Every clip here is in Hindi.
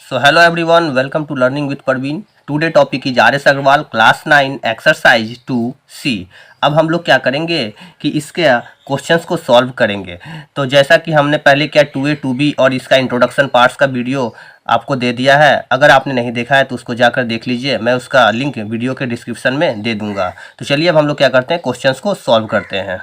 So hello everyone, welcome to Learning with Parveen. Today topic is R S Agarwal class 9 exercise 2C। अब हम लोग क्या करेंगे कि इसके क्वेश्चंस को सॉल्व करेंगे। तो जैसा कि हमने पहले किया 2A 2B और इसका इंट्रोडक्शन पार्ट्स का वीडियो आपको दे दिया है। अगर आपने नहीं देखा है तो उसको जाकर देख लीजिए, मैं उसका लिंक वीडियो के डिस्क्रिप्शन में दे दूंगा। तो चलिए अब हम लोग क्या करते हैं, क्वेश्चंस को सॉल्व करते हैं।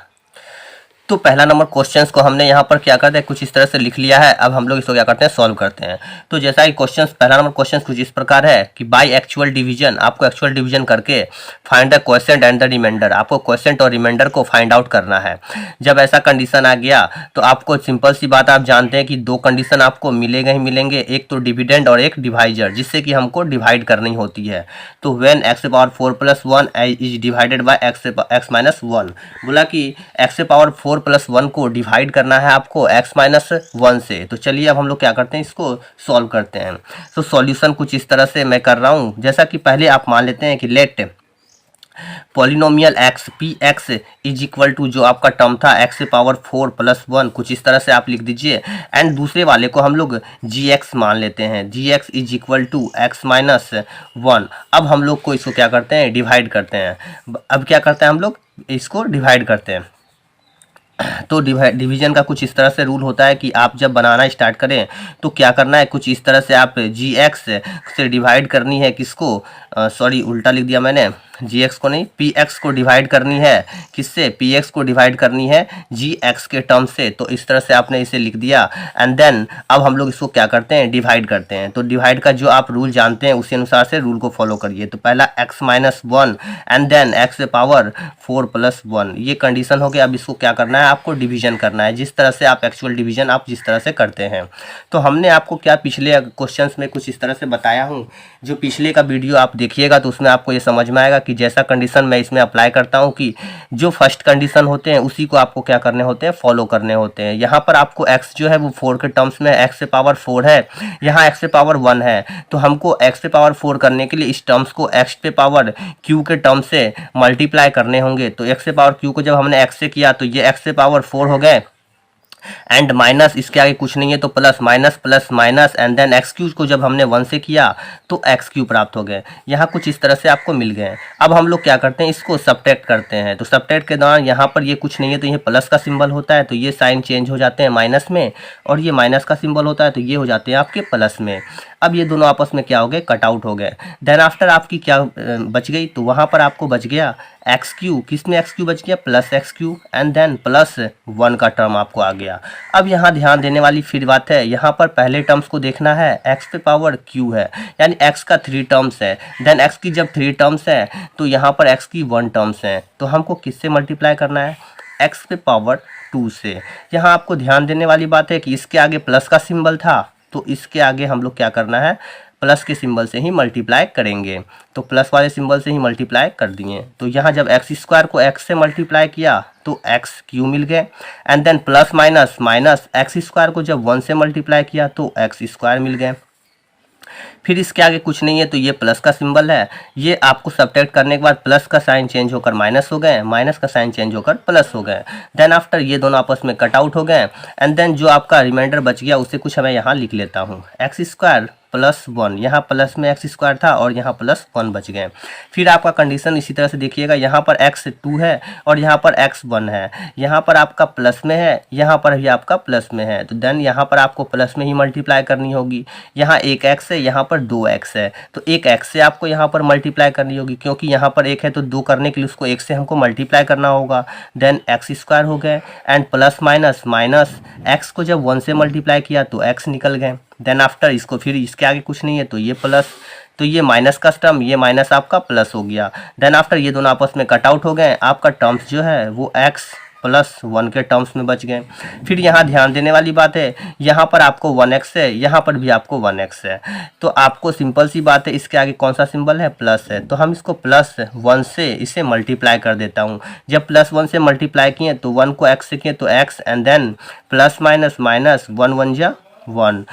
तो पहला नंबर क्वेश्चंस को हमने यहाँ पर क्या करते हैं, कुछ इस तरह से लिख लिया है। अब हम लोग इसको क्या करते हैं, सॉल्व करते हैं। तो जैसा कि क्वेश्चंस, पहला नंबर क्वेश्चंस कुछ इस प्रकार है कि बाय एक्चुअल डिवीजन, आपको एक्चुअल डिवीजन करके find the quotient and the remainder, आपको क्वोशेंट और रिमाइंडर को फाइंड आउट करना है। जब ऐसा कंडीशन आ गया तो आपको सिंपल सी बात, आप जानते हैं कि दो कंडीशन आपको मिलेगा ही मिलेंगे, एक तो डिविडेंड और एक डिवाइजर, जिससे कि हमको डिवाइड करनी होती है। तो when x power 4 + 1 is divided bye x minus 1, बोला कि x पावर 4 + 1 को डिवाइड करना है आपको x माइनस 1 से। तो चलिए अब हम लोग क्या करते हैं, इसको सॉल्व करते हैं। तो सॉल्यूशन कुछ इस तरह से मैं कर रहा हूँ, जैसा कि पहले आप मान लेते हैं कि let polynomial x px is equal to, जो आपका टर्म था x पावर 4 + 1, कुछ इस तरह से आप लिख दीजिए। एंड दूसरे वाले को हम लोग gx मान लेते हैं, gx is equal to x minus 1। अब हम लोग को इसको क्या करते हैं, डिवाइड करते हैं। अब क्या करते हैं, हम लोग इसको डिवाइड करते हैं। तो डिवीजन का कुछ इस तरह से रूल होता है कि आप जब बनाना स्टार्ट करें तो क्या करना है, कुछ इस तरह से आप gx से डिवाइड करनी है किसको, सॉरी उल्टा लिख दिया मैंने, gx को नहीं, px को डिवाइड करनी है। किससे, px को डिवाइड करनी है gx के टर्म से। तो इस तरह से आपने इसे लिख दिया। एंड देन अब हम लोग इसको क्या करते हैं, डिवाइड करते हैं। तो डिवाइड का जो आप रूल जानते हैं उसी अनुसार से रूल को फॉलो करिए। तो पहला x minus 1 and then x power 4 + 1, ये कंडीशन हो गया। अब इसको क्या करना है, आपको डिवीजन करना है, जिस तरह से आप एक्चुअल डिवीजन आप जिस तरह से करते हैं। तो हमने आपको क्या पिछले क्वेश्चंस में कुछ इस तरह से बताया हूँ, जो पिछले का वीडियो आप देखिएगा तो उसमें आपको ये समझ में आएगा कि जैसा कंडीशन मैं इसमें अप्लाई करता हूँ कि जो फर्स्ट कंडीशन होते हैं उसी को आपको क्या करने होते हैं, फॉलो करने होते हैं। यहाँ पर आपको x जो है वो 4 के टर्म्स में x पावर 4 है, यहाँ x पावर 1 है। तो हमको x पावर 4 करने के लिए इस टर्म्स को x पावर q के टर्म से मल्टीप्लाई करने होंगे। तो x पावर q को जब हमने x से किया तो ये x पावर 4 हो गए, एंड माइनस इसके आगे कुछ नहीं है तो plus minus and then x cube को जब हमने 1 से किया तो एक्स क्यू प्राप्त हो गए। यहाँ कुछ इस तरह से आपको मिल गए। अब हम लोग क्या करते हैं, इसको सब्ट्रैक्ट करते हैं। तो सब्ट्रैक्ट के दौरान यहाँ पर ये कुछ नहीं है तो ये प्लस का सिंबल होता है, तो ये साइन चेंज हो जाते हैं माइनस में, और ये माइनस का सिंबल होता है तो ये हो जाते हैं आपके प्लस में। अब ये दोनों आपस में क्या हो गए, कट आउट हो गए। देन आफ्टर आपकी क्या बच गई, तो वहाँ पर आपको बच गया एक्स क्यू, किस में एक्स क्यू बच गया, plus x cube, and then plus 1 का टर्म आपको आ गया। अब यहाँ ध्यान देने वाली फिर बात है, यहाँ पर पहले टर्म्स को देखना है, एक्स पे पावर क्यू है, यानी एक्स का 3 टर्म्स है। देन एक्स की जब 3 टर्म्स है तो यहाँ पर एक्स की 1 टर्म्स है, तो हमको किससे मल्टीप्लाई करना है, एक्स पे पावर 2 से। यहाँ आपको ध्यान देने वाली बात है कि इसके आगे प्लस का सिंबल था तो इसके आगे हम लोग क्या करना है, प्लस के सिंबल से ही मल्टीप्लाई करेंगे। तो प्लस वाले सिंबल से ही मल्टीप्लाई कर दिए। तो यहाँ जब एक्स स्क्वायर को एक्स से मल्टीप्लाई किया तो एक्स क्यू मिल गए, and then plus minus x square को जब 1 से मल्टीप्लाई किया तो एक्स स्क्वायर मिल गए। फिर इसके आगे कुछ नहीं है तो ये प्लस का सिंबल है, ये आपको सब्ट्रैक्ट करने के बाद प्लस का साइन चेंज होकर माइनस हो गए, माइनस का साइन चेंज होकर प्लस हो गए। देन आफ्टर ये दोनों आपस में कट आउट हो गए, एंड देन जो आपका रिमाइंडर बच गया उसे कुछ मैं यहाँ लिख लेता हूँ, एक्स स्क्वायर प्लस 1, यहाँ प्लस में एक्स स्क्वायर था और यहाँ प्लस 1 बच गए। फिर आपका कंडीशन इसी तरह से देखिएगा, यहाँ पर एक्स 2 है और यहाँ पर एक्स 1 है, यहाँ पर आपका प्लस में है, यहाँ पर भी आपका प्लस में है, तो देन यहाँ पर आपको प्लस में ही मल्टीप्लाई करनी होगी। यहाँ एक एक्स है, यहाँ पर 2 एक्स है, तो एक एक्स से आपको यहाँ पर मल्टीप्लाई करनी होगी, क्योंकि यहाँ पर एक है तो 2 करने के लिए उसको एक से हमको मल्टीप्लाई करना होगा। देन एक्स स्क्वायर हो गए, एंड प्लस माइनस एक्स को जब 1 से मल्टीप्लाई किया तो एक्स निकल गए। देन आफ्टर इसको फिर इसके आगे कुछ नहीं है तो ये प्लस, तो ये माइनस का टर्म, ये माइनस आपका प्लस हो गया। देन आफ्टर ये दोनों आपस में कट आउट हो गए, आपका टर्म्स जो है वो x प्लस 1 के टर्म्स में बच गए। फिर यहाँ ध्यान देने वाली बात है, यहाँ पर आपको 1x है, यहाँ पर भी आपको 1x है, तो आपको सिंपल सी बात है, इसके आगे कौन सा सिंबल है, प्लस है, तो हम इसको प्लस 1 से इसे मल्टीप्लाई कर देता हूँ। जब प्लस 1 से मल्टीप्लाई किए तो 1 को x से किए तो x, and then plus minus 1 1 जा 1,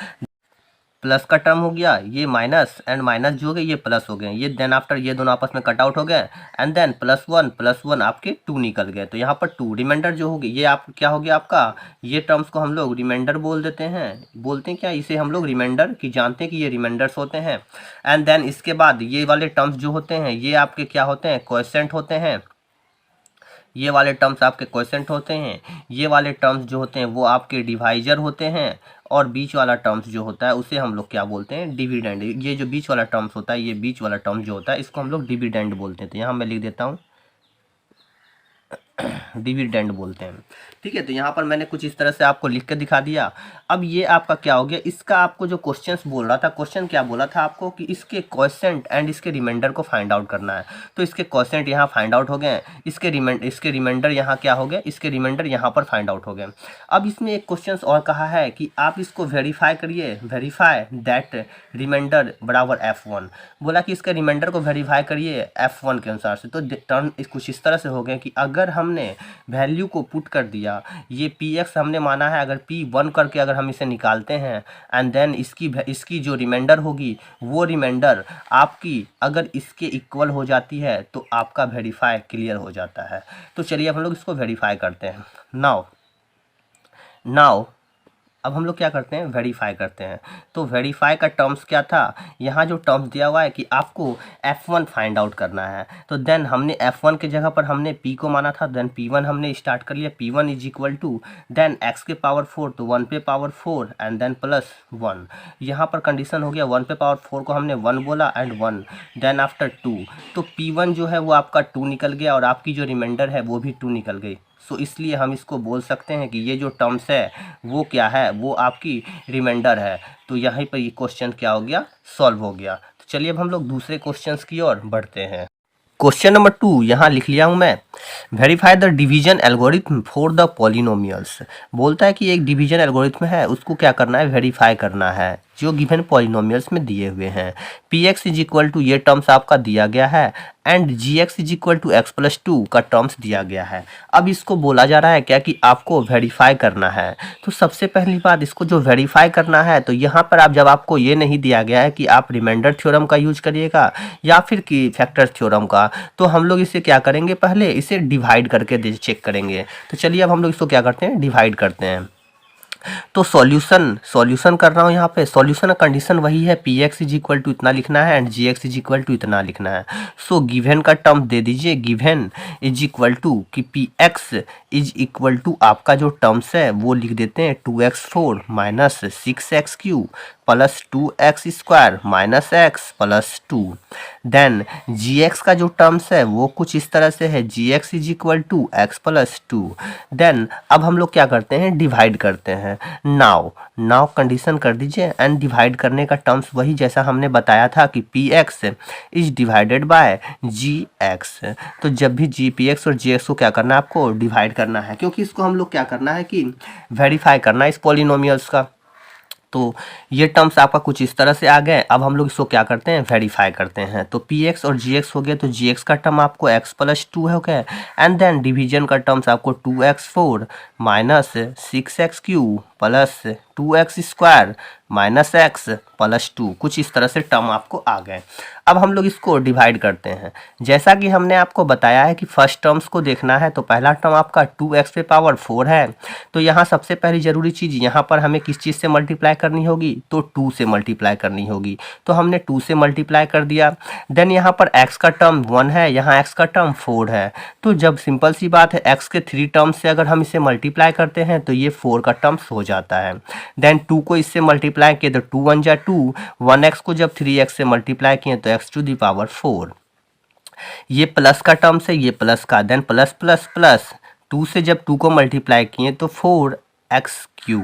प्लस का टर्म हो गया, ये माइनस एंड माइनस जो हो गए ये प्लस हो गए, ये देन आफ्टर ये दोनों आपस में कट आउट हो गए एंड देन प्लस वन आपके 2 निकल गए। तो यहाँ पर 2 रिमाइंडर जो होगी ये आप क्या हो गया आपका, ये टर्म्स को हम लोग रिमाइंडर बोल देते हैं, बोलते हैं क्या, इसे हम लोग रिमाइंडर की जानते हैं कि ये रिमाइंडर्स होते हैं। एंड देन इसके बाद ये वाले टर्म्स जो होते हैं ये आपके क्या होते हैं, कोएफिशिएंट होते हैं। ये वाले टर्म्स आपके कोएफिशिएंट होते हैं, ये वाले टर्म्स जो होते हैं वो आपके डिवाइजर होते हैं, और बीच वाला टर्म्स जो होता है उसे हम लोग क्या बोलते हैं, डिविडेंड। ये जो बीच वाला टर्म्स होता है, ये बीच वाला टर्म जो होता है इसको हम लोग डिविडेंड बोलते हैं। तो यहाँ मैं लिख देता हूँ डिविडेंड बोलते हैं। ठीक है, तो यहाँ पर मैंने कुछ इस तरह से आपको लिख के दिखा दिया। अब ये आपका क्या हो गया, इसका आपको जो क्वेश्चंस बोल रहा था, क्वेश्चन क्या बोला था आपको कि इसके कोएफिशिएंट एंड इसके रिमाइंडर को फाइंड आउट करना है। तो इसके कोएफिशिएंट यहाँ फाइंड आउट हो गए, इसके रिमाइंडर यहाँ क्या हो गए, इसके रिमाइंडर यहाँ पर फाइंड आउट हो गए। अब इसमें एक क्वेश्चन और कहा है कि आप इसको वेरीफाई करिए, वेरीफाई दैट रिमाइंडर बराबर F1। बोला कि इसके रिमाइंडर को वेरीफाई करिए F1 के अनुसार से। तो टर्म कुछ इस तरह से हो गए कि अगर हमने वैल्यू को पुट कर दिया, ये Px हमने माना है, अगर P1 करके अगर हम इसे निकालते हैं एंड देन इसकी जो रिमाइंडर होगी वो रिमाइंडर आपकी अगर इसके इक्वल हो जाती है तो आपका वेरीफाई क्लियर हो जाता है। तो चलिए अब हम लोग इसको वेरीफाई करते हैं। नाउ अब हम लोग क्या करते हैं, वेरीफाई करते हैं। तो वेरीफाई का टर्म्स क्या था, यहाँ जो टर्म्स दिया हुआ है कि आपको F1 फाइंड आउट करना है। तो देन हमने F1 के जगह पर हमने P को माना था, देन P1 हमने स्टार्ट कर लिया। P1 is equal to then x के पावर 4, तो 1 पे पावर 4 एंड देन प्लस 1। यहाँ पर कंडीशन हो गया 1 पे पावर 4 को हमने 1 बोला एंड 1 देन आफ्टर 2। तो P1 जो है वो आपका 2 निकल गया और आपकी जो रिमाइंडर है वो भी 2 निकल गई। सो इसलिए हम इसको बोल सकते हैं कि ये जो टर्म्स है वो क्या है, वो आपकी रिमाइंडर है। तो यहीं पर ये क्वेश्चन क्या हो गया, सॉल्व हो गया। तो चलिए अब हम लोग दूसरे क्वेश्चंस की ओर बढ़ते हैं। क्वेश्चन नंबर 2 यहाँ लिख लिया हूँ मैं, verify the division algorithm for the polynomials. बोलता है कि एक डिवीजन एल्गोरिथम है, उसको क्या करना है, वेरीफाई करना है जो गिवन पॉलिनोमियल्स में दिए हुए हैं। Px इज इक्वल टू ये टर्म्स आपका दिया गया है and Gx is equal to x+2 का टर्म्स दिया गया है। अब इसको बोला जा रहा है क्या कि आपको वेरीफाई करना है। तो सबसे पहली बात, इसको जो वेरीफाई करना है तो यहाँ पर आप जब आपको ये नहीं दिया गया है कि आप रिमाइंडर थ्योरम का यूज करिएगा या फिर कि फैक्टर थ्योरम का, तो हम लोग इसे क्या करेंगे, पहले इसे डिवाइड करके चेक करेंगे। तो चलिए अब हम लोग इसको क्या करते हैं, डिवाइड करते हैं। तो सॉल्यूशन कर रहा हूँ यहाँ पे। सॉल्यूशन का कंडीशन वही है, Px इज इक्वल टू इतना लिखना है and Gx is equal to इतना लिखना है। सो गिवन का टर्म दे दीजिए, गिवन इज इक्वल टू कि Px इज इक्वल टू आपका जो टर्म्स है वो लिख देते हैं 2x4 minus 6x³ plus 2x square minus x plus 2। Then Gx का जो टर्म्स है वो कुछ इस तरह से है, Gx is equal to x plus 2। Then अब हम लोग क्या करते हैं, डिवाइड करते हैं। नाउ कंडीशन कर दीजिए एंड डिवाइड करने का टर्म्स वही जैसा हमने बताया था कि Px is divided by Gx। तो जब भी Px और Gx को क्या करना है, आपको डिवाइड करना है, क्योंकि इसको हम लोग क्या करना है कि वेरीफाई करना है इस पॉलिनोमियल्स का। तो ये टर्म्स आपका कुछ इस तरह से आ गए। अब हम लोग इसको क्या करते हैं, वेरीफाई करते हैं। तो Px और Gx हो गया, तो Gx का टर्म आपको x+2 हो गया एंड देन डिवीजन का टर्म्स आपको 2x4 minus 6x³ plus 2x square minus x plus 2, कुछ इस तरह से टर्म आपको आ गए। अब हम लोग इसको डिवाइड करते हैं। जैसा कि हमने आपको बताया है कि फर्स्ट टर्म्स को देखना है, तो पहला टर्म आपका 2x पे पावर 4 है। तो यहाँ सबसे पहली ज़रूरी चीज़, यहाँ पर हमें किस चीज़ से मल्टीप्लाई करनी होगी, तो 2 से मल्टीप्लाई करनी होगी। तो हमने 2 से मल्टीप्लाई कर दिया। देन यहाँ पर x का टर्म 1 है, यहाँ x का टर्म 4 है। तो जब सिंपल सी बात है, x के 3 टर्म्स से अगर हम इसे मल्टीप्लाई करते हैं तो ये 4 का टर्म्स हो जाता है। देन 2 को इससे मल्टीप्लाई किए तो 2 1 जा 2, 1x को जब 3x से मल्टीप्लाई किए तो x टू दी पावर 4। ये प्लस का टर्म्स है, ये प्लस का, देन प्लस प्लस प्लस 2 से जब 2 को मल्टीप्लाई किए तो 4x³।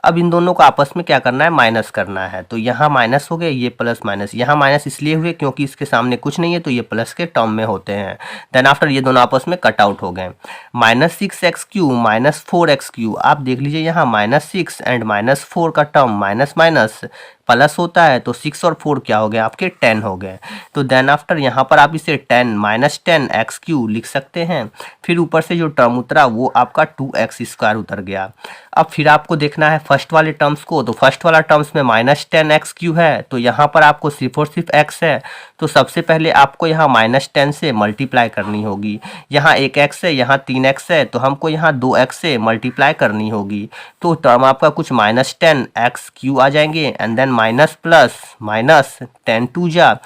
अब इन दोनों को आपस में क्या करना है, माइनस करना है। तो यहाँ माइनस हो गए, ये प्लस माइनस, यहाँ माइनस इसलिए हुए क्योंकि इसके सामने कुछ नहीं है, तो ये प्लस के टर्म में होते हैं। देन आफ्टर ये दोनों आपस में कट आउट हो गए। माइनस 6x³ माइनस 4x³, आप देख लीजिए यहाँ माइनस 6 एंड माइनस 4 का टर्म माइनस माइनस प्लस होता है तो 6 और 4 क्या हो गए आपके 10 हो गए। तो देन आफ्टर यहाँ पर आप इसे 10 माइनस 10 एक्स क्यू लिख सकते हैं। फिर ऊपर से जो टर्म उतरा वो आपका 2x² उतर गया। अब फिर आपको देखना है फर्स्ट वाले टर्म्स को, तो फर्स्ट वाला टर्म्स में माइनस 10 एक्स क्यू है, तो यहाँ पर आपको सिर्फ और सिर्फ x है, तो सबसे पहले आपको यहाँ माइनस 10 से मल्टीप्लाई करनी होगी। यहाँ एक x है, यहाँ 3x है, तो हमको यहाँ 2x से मल्टीप्लाई करनी होगी। तो टर्म आपका कुछ माइनस 10 एक्स क्यू आ जाएंगे and then minus plus minus 10 to जा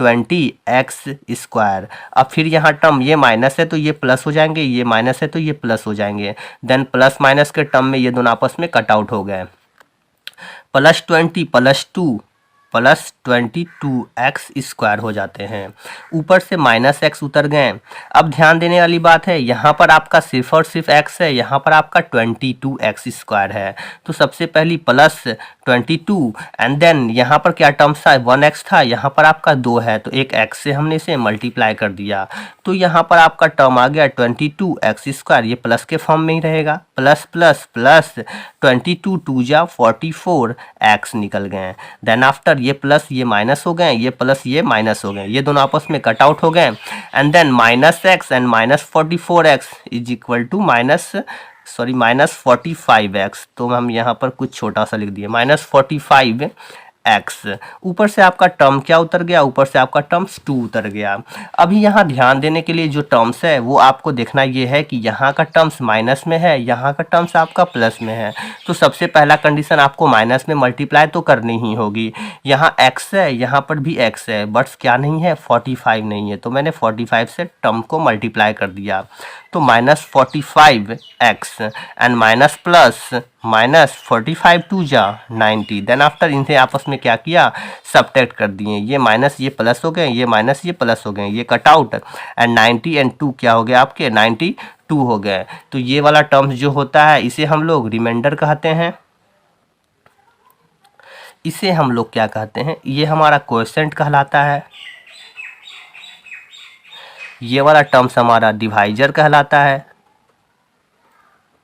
20x²। अब फिर यहाँ टर्म ये माइनस है तो ये प्लस हो जाएंगे, ये माइनस है तो ये प्लस हो जाएंगे। देन प्लस माइनस के टर्म में ये दोनों आपस में कट आउट हो गए। प्लस 20 प्लस 2 प्लस 22x² हो जाते हैं। ऊपर से माइनस x उतर गए। अब ध्यान देने वाली बात है, यहाँ पर आपका सिर्फ और सिर्फ x है, यहाँ पर आपका 22x² है। तो सबसे पहली प्लस 22 एंड देन यहाँ पर क्या टर्म्स था 1x था, यहाँ पर आपका 2 है, तो एक x से हमने इसे मल्टीप्लाई कर दिया। तो यहाँ पर आपका टर्म आ गया 22x², ये प्लस के फॉर्म में ही रहेगा। प्लस प्लस प्लस 22 टू जा 44x निकल गए। देन आफ्टर ये प्लस ये माइनस हो गए, ये प्लस ये माइनस हो गए, ये दोनों आपस में कट आउट हो गए। And then minus x and minus 44x is equal to minus 45x। तो हम यहाँ पर कुछ छोटा सा लिख दिए माइनस 45x। ऊपर से आपका टर्म क्या उतर गया, ऊपर से आपका टर्म्स 2 उतर गया। अभी यहाँ ध्यान देने के लिए जो टर्म्स है वो आपको देखना ये है कि यहाँ का टर्म्स माइनस में है, यहाँ का टर्म्स आपका प्लस में है। तो सबसे पहला कंडीशन आपको माइनस में मल्टीप्लाई तो करनी ही होगी। यहाँ x है, यहाँ पर भी x है, बट क्या नहीं है 45 नहीं है, तो मैंने 45 से टर्म को मल्टीप्लाई कर दिया। तो minus 45x and minus plus minus 45 to जा 90। देन आफ्टर इन्हें आपस में क्या किया सब्ट्रैक्ट कर दिए, ये माइनस ये प्लस हो गए, ये माइनस ये प्लस हो गए, ये कट आउट एंड 90 एंड 2 क्या हो गया आपके 92 हो गए। तो ये वाला टर्म्स जो होता है इसे हम लोग रिमाइंडर कहते हैं। इसे हम लोग क्या कहते हैं, ये हमारा क्वोशिएंट कहलाता है। ये वाला टर्म्स हमारा डिवाइजर कहलाता है,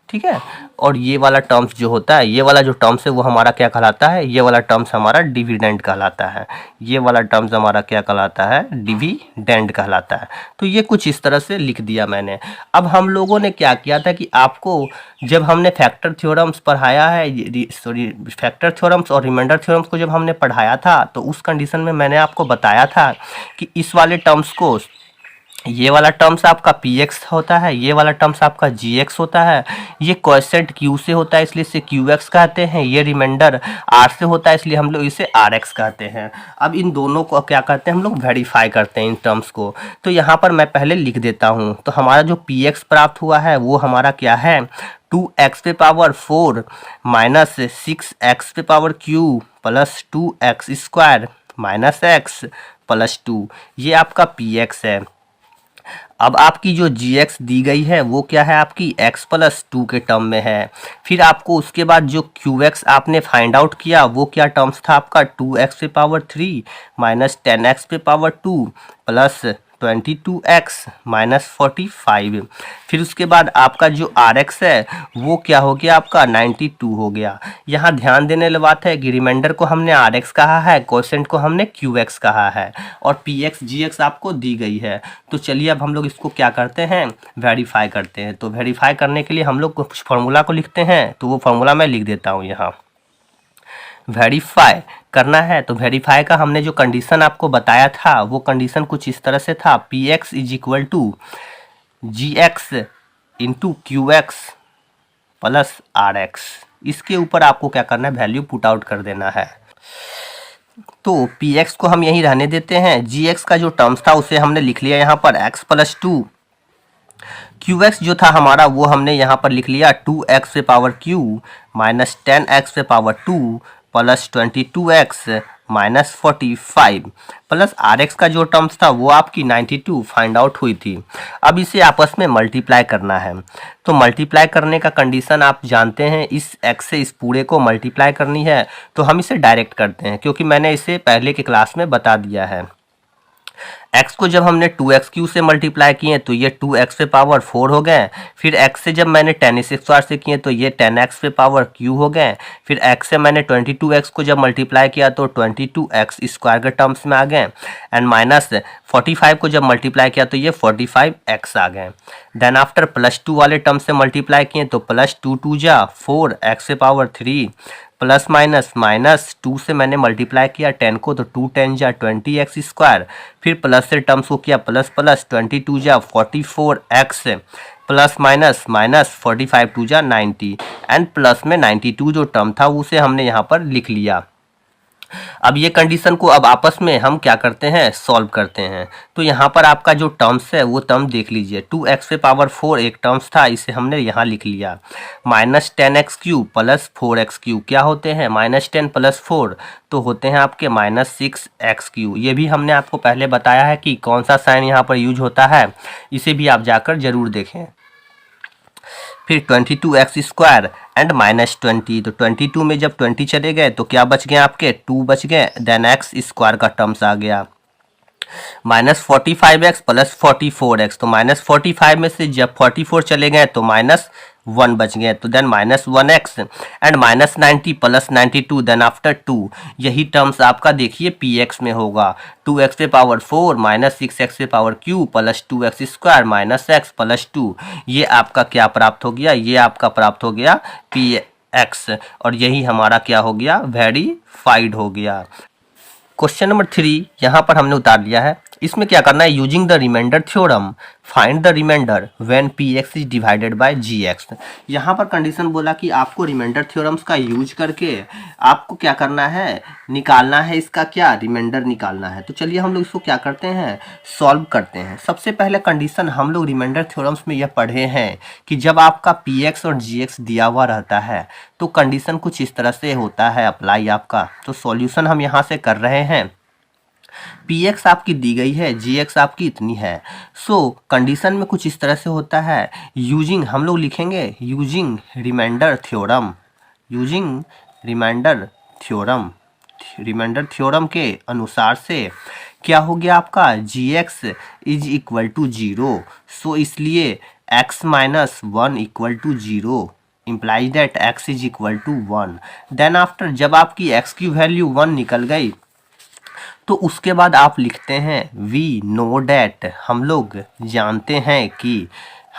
ठीक है। और ये वाला टर्म्स जो होता है, ये वाला जो टर्म्स है वो हमारा क्या कहलाता है, ये वाला टर्म्स हमारा डिविडेंड कहलाता है। ये वाला टर्म्स हमारा क्या कहलाता है, डिविडेंड कहलाता है। तो ये कुछ इस तरह से लिख दिया मैंने। अब हम लोगों ने क्या किया था कि आपको जब हमने फैक्टर थ्योरम्स पढ़ाया है, फैक्टर थ्योरम्स और रिमाइंडर थ्योरम्स को जब हमने पढ़ाया था, तो उस कंडीशन में मैंने आपको बताया था कि इस वाले टर्म्स को, ये वाला टर्म्स आपका px होता है, ये वाला टर्म्स आपका gx होता है, ये क्वोशिएंट q से होता है इसलिए इसे qx कहते हैं, ये रिमाइंडर r से होता है इसलिए हम लोग इसे rx कहते हैं। अब इन दोनों को क्या करते हैं हम लोग वेरीफाई करते हैं इन टर्म्स को। तो यहाँ पर मैं पहले लिख देता हूँ। तो हमारा जो px प्राप्त हुआ है वो हमारा क्या है 2x⁴ minus 6x⁻³ plus 2x² minus x plus 2, ये आपका px है। अब आपकी जो gx दी गई है वो क्या है आपकी x प्लस 2 के टर्म में है। फिर आपको उसके बाद जो qx आपने फाइंड आउट किया वो क्या टर्म्स था आपका 2x⁻³ minus 10x⁻² plus 22x minus 45। फिर उसके बाद आपका जो rx है वो क्या हो गया आपका 92 हो गया। यहाँ ध्यान देने वाली बात है कि रिमाइंडर को हमने rx कहा है, क्वोशिएंट को हमने qx कहा है और px gx आपको दी गई है। तो चलिए अब हम लोग इसको क्या करते हैं वेरीफाई करते हैं। तो वेरीफाई करने के लिए हम लोग कुछ फार्मूला को लिखते हैं, तो वो फार्मूला मैं लिख देता हूँ यहाँ। वेरीफाई करना है तो वेरीफाई का हमने जो कंडीशन आपको बताया था वो कंडीशन कुछ इस तरह से था, px is equal to gx into qx plus rx। इसके ऊपर आपको क्या करना है वैल्यू पुट आउट कर देना है। तो px को हम यहीं रहने देते हैं, gx का जो टर्म्स था उसे हमने लिख लिया यहाँ पर x प्लस 2, qx जो था हमारा वो हमने यहाँ पर लिख लिया 2x⁻³ minus 10x⁻² plus 22x minus 45 plus rx का जो टर्म्स था वो आपकी 92 फाइंड आउट हुई थी। अब इसे आपस में मल्टीप्लाई करना है। तो मल्टीप्लाई करने का कंडीशन आप जानते हैं, इस x से इस पूरे को मल्टीप्लाई करनी है। तो हम इसे डायरेक्ट करते हैं क्योंकि मैंने इसे पहले के क्लास में बता दिया है। x को जब हमने 2x³ से मल्टीप्लाई किए तो ये 2x पे पावर 4 हो गए। फिर x से जब मैंने 10x² से किए तो ये 10x पे पावर q हो गए। फिर x से मैंने 22x को जब मल्टीप्लाई किया तो 22x² के टर्म्स में आ गए। एंड माइनस 45 को जब मल्टीप्लाई किया तो ये 45x आ गए। देन आफ्टर +2 वाले टर्म से मल्टीप्लाई किए तो +2 2 जा 4 x पे पावर 3 प्लस माइनस माइनस 2 से मैंने मल्टीप्लाई किया 10 को तो 2 10 जा 20x²। फिर प्लस से टर्म्स को किया प्लस प्लस 22 जा 44x प्लस माइनस माइनस 45 2 जा 90 एंड प्लस में 92 जो टर्म था उसे हमने यहाँ पर लिख लिया। अब ये कंडीशन को अब आपस में हम क्या करते हैं, सॉल्व करते हैं। तो यहाँ पर आपका जो टर्म्स है वो टर्म देख लीजिए। 2x पे पावर 4 एक टर्म्स था, इसे हमने यहाँ लिख लिया। -10x³ प्लस 4x³ क्या होते हैं, -10 प्लस 4 तो होते हैं आपके -6x³। ये भी हमने आपको पहले बताया है कि कौन सा साइन यहाँ पर यूज होता है, इसे भी आप जाकर जरूर देखें। फिर 22x² एंड -20 तो 22 में जब 20 चले गए तो क्या बच गए आपके 2 बच गए। देन x² का टर्म्स आ गया -45x प्लस 44x तो -45 में से जब 44 चले गए तो -1 बच गए तो then -1x and -90 plus 92 then after 2 यही टर्म्स आपका देखिए px में होगा। 2x पे पावर 4 -6x पे power q plus 2x² minus x plus 2 ये आपका क्या प्राप्त हो गया, ये आपका प्राप्त हो गया px और यही हमारा क्या हो गया, वेरीफाइड हो गया। क्वेश्चन नंबर 3 यहाँ पर हमने उतार लिया है। इसमें क्या करना है, using the remainder theorem find the remainder when px is divided by gx। यहाँ पर कंडीशन बोला कि आपको रिमाइंडर थ्योरम्स का यूज करके आपको क्या करना है, निकालना है इसका क्या, रिमाइंडर निकालना है। तो चलिए हम लोग इसको क्या करते हैं, सॉल्व करते हैं। सबसे पहले कंडीशन हम लोग रिमाइंडर थ्योरम्स में यह पढ़े हैं कि जब आपका px और gx दिया हुआ रहता है तो कंडीशन कुछ इस तरह से होता है अप्लाई आपका। तो सॉल्यूशन हम यहाँ से कर रहे हैं। px आपकी दी गई है, gx आपकी इतनी है। सो कंडीशन में कुछ इस तरह से होता है। यूजिंग हम लोग लिखेंगे using remainder theorem, using remainder theorem, remainder theorem के अनुसार से क्या हो गया आपका, gx is equal to 0। So इसलिए x minus 1 equal to 0 implies that x is equal to 1। Then after जब आपकी x की वैल्यू 1 निकल गई तो उसके बाद आप लिखते हैं वी नो डैट, हम लोग जानते हैं कि,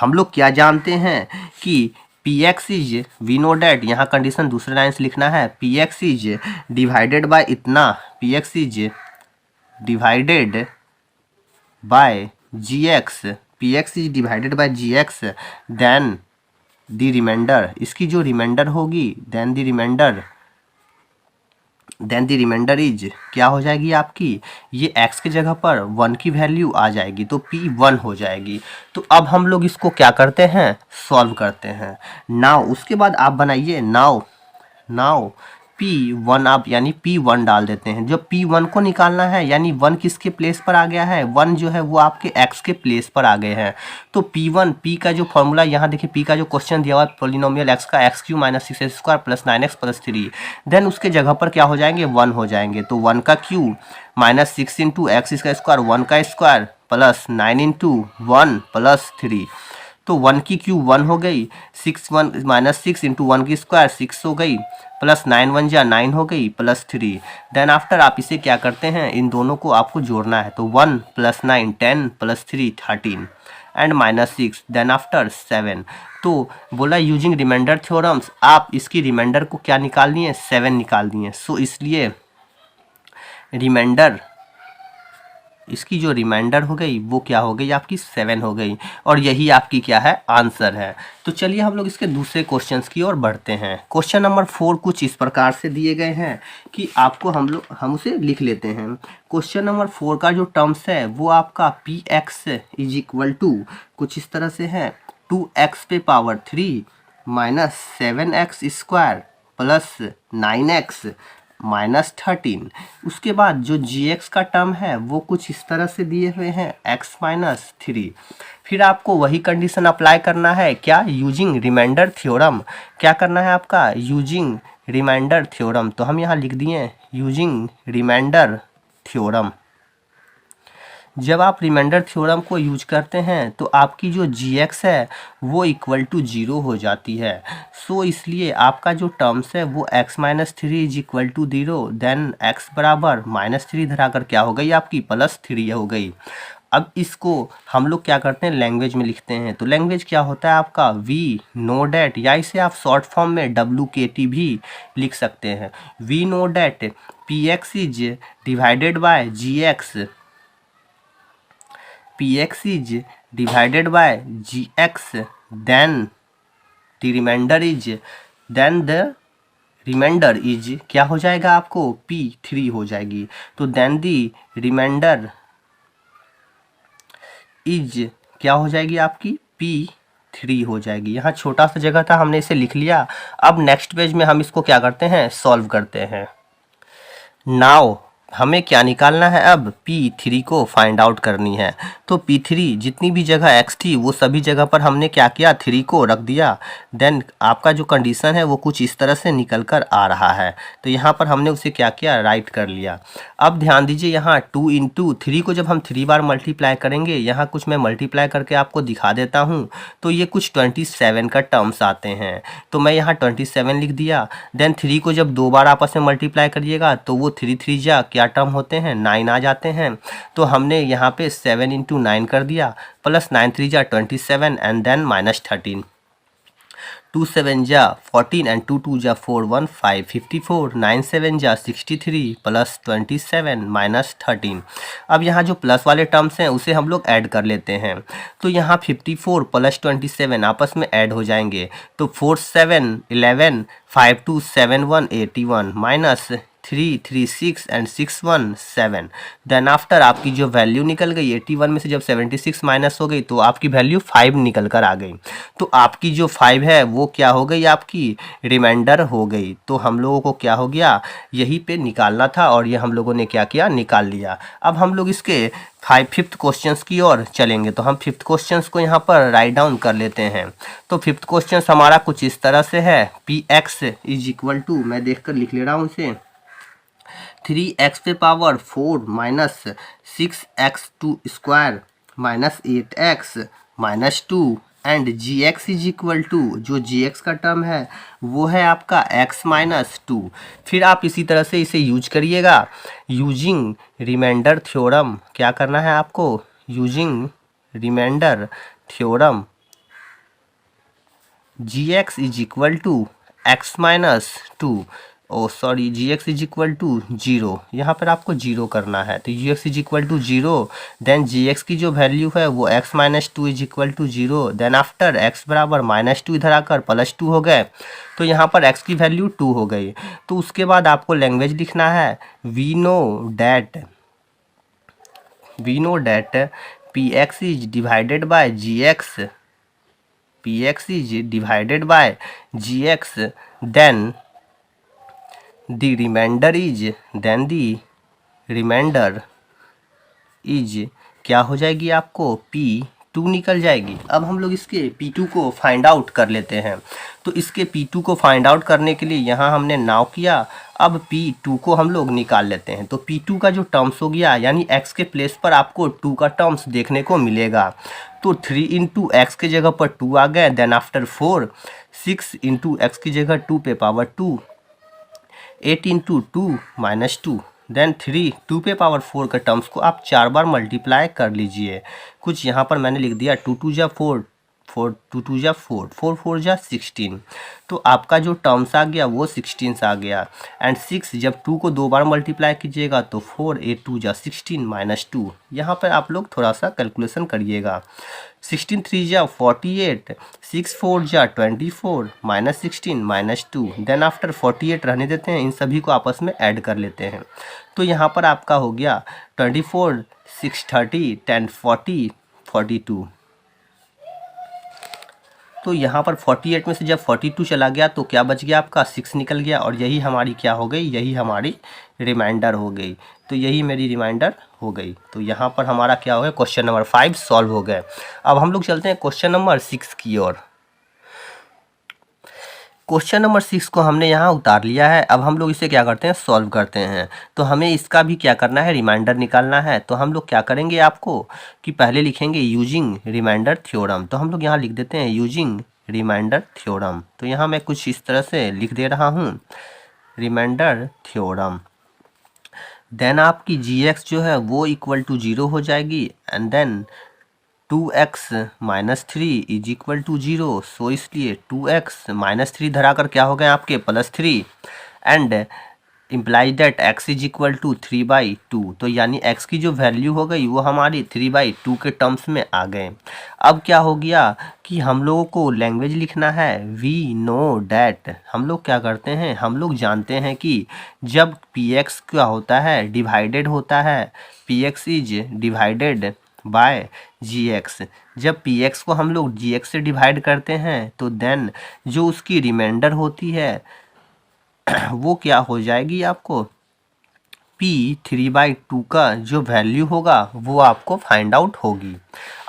हम लोग क्या जानते हैं कि px is, we know that, यहाँ कंडीशन दूसरे लाइन से लिखना है, px इज डिवाइडेड बाय इतना, px is divided by gx, px is divided by gx then the remainder, इसकी जो रिमाइंडर होगी देन द रिमाइंडर इज क्या हो जाएगी आपकी, ये x के जगह पर 1 की वैल्यू आ जाएगी तो p 1 हो जाएगी। तो अब हम लोग इसको क्या करते हैं, सॉल्व करते हैं। नाउ उसके बाद आप बनाइए नाउ p1 आप यानी p1 डाल देते हैं। जब p1 को निकालना है यानी 1 किसके प्लेस पर आ गया है, 1 जो है वो आपके x के प्लेस पर आ गए हैं। तो p1 p का जो फॉर्मूला यहाँ देखिए, p का जो क्वेश्चन दिया हुआ है पोलिनोमियल x का x³ minus 6x² plus 9x plus 3, then उसके जगह पर क्या हो जाएंगे, 1 हो जाएंगे। तो 1 का क्यू माइनस 6 इंटू एक्स इसका स्क्वायर, 1 का स्क्वायर प्लस 9 इंटू 1 प्लस 3, तो 1 की क्यू 1 हो गई, 6 1 माइनस 6 इंटू 1 की स्क्वायर 6 हो गई, प्लस 9 1 जा 9 हो गई, प्लस 3। देन आफ्टर आप इसे क्या करते हैं, इन दोनों को आपको जोड़ना है। तो 1 plus 9 10 plus 3 13 and minus 6 then after 7। तो बोला यूजिंग रिमाइंडर थ्योरम्स, आप इसकी रिमाइंडर को क्या निकाल दिए, 7 निकाल दिए। सो इसलिए रिमाइंडर, इसकी जो रिमाइंडर हो गई वो क्या हो गई आपकी, 7 हो गई, और यही आपकी क्या है, आंसर है। तो चलिए हम लोग इसके दूसरे क्वेश्चंस की ओर बढ़ते हैं। क्वेश्चन नंबर 4 कुछ इस प्रकार से दिए गए हैं कि आपको हम उसे लिख लेते हैं। क्वेश्चन नंबर 4 का जो टर्म्स है वो आपका px इज इक्वल टू कुछ इस तरह से है, 2x पे power 3 minus 7x square plus 9x minus 13। उसके बाद जो gx का टर्म है वो कुछ इस तरह से दिए हुए हैं, x माइनस 3। फिर आपको वही कंडीशन अप्लाई करना है, क्या, यूजिंग रिमाइंडर थ्योरम। क्या करना है आपका, यूजिंग रिमाइंडर थ्योरम। तो हम यहाँ लिख दिए यूजिंग रिमाइंडर थ्योरम, जब आप रिमाइंडर थ्योरम को यूज करते हैं तो आपकी जो gx है वो इक्वल टू 0 हो जाती है। सो इसलिए आपका जो टर्म्स है वो x minus three is equal to 0, then x बराबर -3 धराकर क्या हो गई आपकी +3 हो गई। अब इसको हम लोग क्या करते हैं, लैंग्वेज में लिखते हैं। तो लैंग्वेज क्या होता है आपका वी नो डैट, या इसे आप शॉर्ट फॉर्म में WKT भी लिख सकते हैं। We know that px is divided by gx, px is divided by gx, then the remainder is, then the remainder is क्या हो जाएगा आपको P3 हो जाएगी। तो then the remainder is क्या हो जाएगी आपकी P3 हो जाएगी। यहाँ छोटा सा जगह था, हमने इसे लिख लिया। अब नेक्स्ट पेज में हम इसको क्या करते हैं, सॉल्व करते हैं। नाउ हमें क्या निकालना है, अब P3 को फाइंड आउट करनी है। तो P3 जितनी भी जगह x थी वो सभी जगह पर हमने क्या किया, 3 को रख दिया। देन आपका जो कंडीशन है वो कुछ इस तरह से निकल कर आ रहा है। तो यहाँ पर हमने उसे क्या किया, राइट कर लिया। अब ध्यान दीजिए, यहाँ 2 इंटू 3 को जब हम 3 बार मल्टीप्लाई करेंगे, यहाँ कुछ मैं मल्टीप्लाई करके आपको दिखा देता हूँ। तो ये कुछ 27 का टर्म्स आते हैं, तो मैं यहाँ 27 लिख दिया। देन 3 को जब 2 बार आपस में मल्टीप्लाई करिएगा तो वो 3 3 जा क्या टर्म होते हैं, 9 आ जाते हैं। तो हमने यहाँ पे 7 इंटू 9 कर दिया, प्लस 9 3 जा 27 एंड देन -13। 2 7 जा 14 एंड 2 2 जा 4 1 5 54, 9 7 जा 63 प्लस 27 -13। अब यहाँ जो प्लस वाले टर्म्स हैं उसे हम लोग ऐड कर लेते हैं। तो यहाँ 54 प्लस 27 आपस में ऐड हो जाएंगे। तो 4 7 11 5 2 7 1 81 माइनस 3 3 6 एंड 6 1 7। देन आफ्टर आपकी जो वैल्यू निकल गई 81 में से जब 76 माइनस हो गई तो आपकी वैल्यू 5 निकल कर आ गई। तो आपकी जो 5 है वो क्या हो गई, आपकी रिमाइंडर हो गई। तो हम लोगों को क्या हो गया, यहीं पे निकालना था और ये हम लोगों ने क्या किया, निकाल लिया। अब हम लोग इसके 5th क्वेश्चंस की ओर चलेंगे। तो हम 5th क्वेश्चंस को यहाँ पर राइट डाउन कर लेते हैं। तो 5th क्वेश्चन हमारा कुछ इस तरह से है, px इज इक्वल टू, मैं देखकर लिख ले रहा हूँ इसे, 3x पे power 4 minus 6x2 square minus 8x minus 2 and gx is equal to, जो gx का टर्म है वो है आपका x माइनस 2। फिर आप इसी तरह से इसे यूज करिएगा यूजिंग रिमाइंडर थ्योरम। क्या करना है आपको, using remainder theorem gx is equal to x minus 2, sorry gx is equal to 0, यहाँ पर आपको 0 करना है। तो gx is equal to 0, then gx की जो वैल्यू है वो x minus 2 is equal to 0। Then after x बराबर -2 इधर आकर +2 हो गए। तो यहाँ पर x की वैल्यू 2 हो गई। तो उसके बाद आपको लैंग्वेज लिखना है, we know that px is divided by gx, px is divided by gx, then the remainder is क्या हो जाएगी आपको, P2 निकल जाएगी। अब हम लोग इसके P2 को फाइंड आउट कर लेते हैं। तो इसके P2 को फाइंड आउट करने के लिए यहाँ हमने नाउ किया, अब P2 को हम लोग निकाल लेते हैं। तो P2 का जो टर्म्स हो गया, यानी x के प्लेस पर आपको 2 का टर्म्स देखने को मिलेगा। तो 3 इंटू एक्स के जगह पर 2 आ गए। देन आफ्टर 4 6 इंटू एक्स की जगह 2 पे पावर 2, 8 इंटू 2 माइनस 2, देन 3 2 पे पावर 4 के टर्म्स को आप 4 बार मल्टीप्लाई कर लीजिए। कुछ यहाँ पर मैंने लिख दिया 2 2 जा 4, 4 2 2 जा 4, 4 4 जा 16। तो आपका जो टर्म्स आ गया वो 16 आ गया। एंड 6 जब 2 को 2 बार मल्टीप्लाई कीजिएगा तो 4 8 2 जा 16 माइनस 2। यहाँ पर आप लोग थोड़ा सा कैलकुलेशन करिएगा। 16 3 जा 48, 6 4 जा 24 माइनस 16 माइनस 2। देन आफ्टर 48 रहने देते हैं, इन सभी को आपस में ऐड कर लेते हैं। तो यहाँ पर आपका हो गया 24 6 30 10 40 42। तो यहाँ पर 48 में से जब 42 चला गया तो क्या बच गया आपका 6 निकल गया, और यही हमारी क्या हो गई, यही हमारी रिमाइंडर हो गई। तो यही मेरी रिमाइंडर हो गई। तो यहाँ पर हमारा क्या हो गया, क्वेश्चन नंबर 5 सॉल्व हो गए। अब हम लोग चलते हैं क्वेश्चन नंबर 6 की ओर। क्वेश्चन नंबर 6 को हमने यहाँ उतार लिया है। अब हम लोग इसे क्या करते हैं, सॉल्व करते हैं। तो हमें इसका भी क्या करना है, रिमाइंडर निकालना है। तो हम लोग क्या करेंगे आपको कि पहले लिखेंगे यूजिंग रिमाइंडर थ्योरम। तो हम लोग यहाँ लिख देते हैं यूजिंग रिमाइंडर थ्योरम। तो यहाँ मैं कुछ इस तरह से लिख दे रहा हूँ, रिमाइंडर थ्योरम। देन आपकी जी एक्स जो है वो इक्वल टू 0 हो जाएगी, and then 2x minus 3 is equal to 0। So इसलिए 2x माइनस 3 धरा कर क्या हो गए आपके +3, and implies that x is equal to 3/2। तो यानी x की जो वैल्यू हो गई वो हमारी 3/2 के टर्म्स में आ गए। अब क्या हो गया कि हम लोगों को लैंग्वेज लिखना है, वी नो डैट। हम लोग क्या करते हैं, हम लोग जानते हैं कि जब px क्या होता है, डिवाइडेड होता है, px is divided by gx। जब px को हम लोग gx से डिवाइड करते हैं तो देन जो उसकी रिमाइंडर होती है वो क्या हो जाएगी आपको, p3/2 का जो वैल्यू होगा वो आपको फाइंड आउट होगी।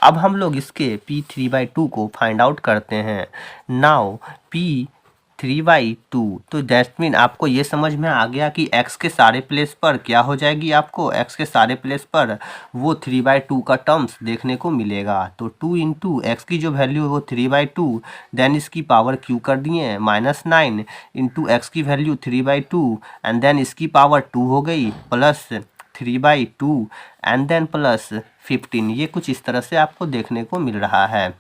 अब हम लोग इसके p3/2 को फाइंड आउट करते हैं। नाउ p3/2, तो दैट मीन आपको ये समझ में आ गया कि x के सारे प्लेस पर क्या हो जाएगी, आपको x के सारे प्लेस पर वो 3/2 का टर्म्स देखने को मिलेगा। तो 2 इंटू एक्स की जो वैल्यू है वो 3/2, देन इसकी पावर q कर दिए -9 इंटू एक्स की वैल्यू 3/2, एंड देन इसकी पावर 2 हो गई, प्लस 3/2 एंड देन प्लस 15। ये कुछ इस तरह से आपको देखने को मिल रहा है।